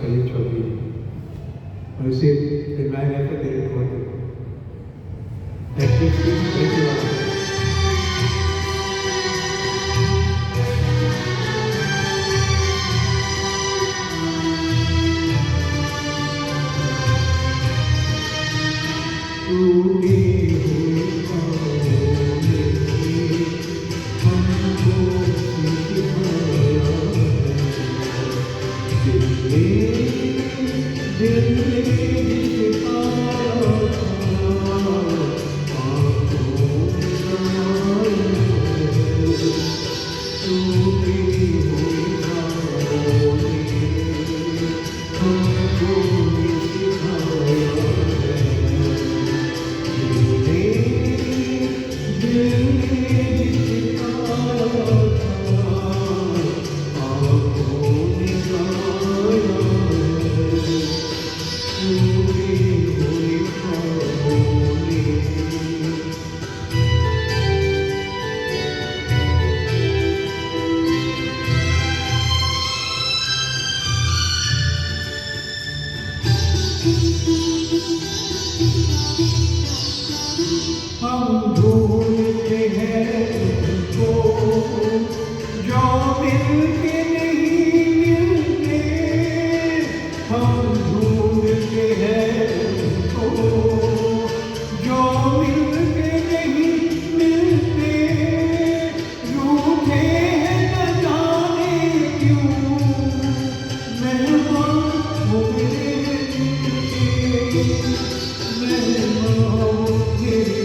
करीब 24 और इसे दिलवाया गया था तेरे को हम ढूंढते हैं तुमको जो मिलके नहीं मिलते, हम ढूंढते हैं तुमको जो मिलके नहीं मिलते, रूठे हैं न जाने क्यों मेहमान हो मेरे दिल के, मेहमान हो मेरे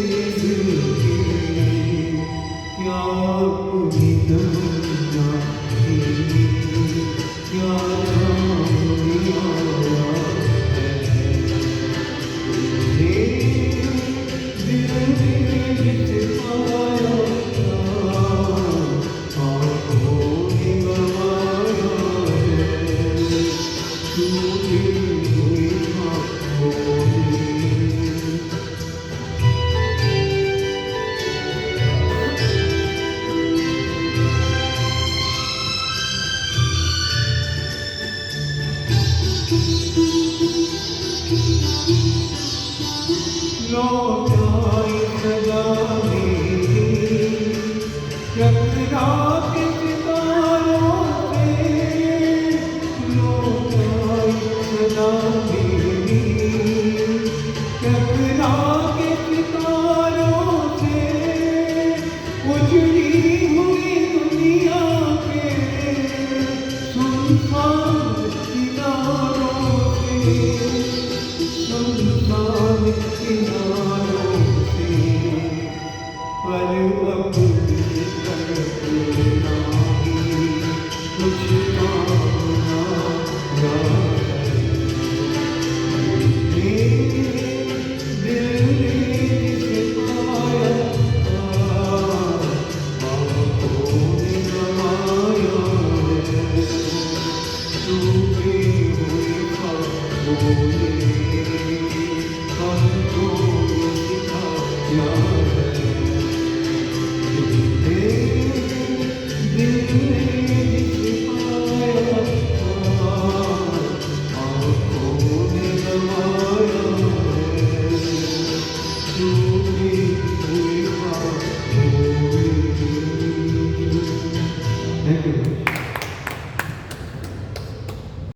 लौटाई सदा मेरी टकरा के सितारों से, लौटाई सदा मेरी टकरा के सितारों से, उजड़ी हुई दुनिया के सुनसान किनारों से, सुनसान किनारों से, पर अब तड़पना ही कुछ कामना ना दिल ने जिसे पाया आँखों ने गवाया है, टूटे हुए ख्वाबों ने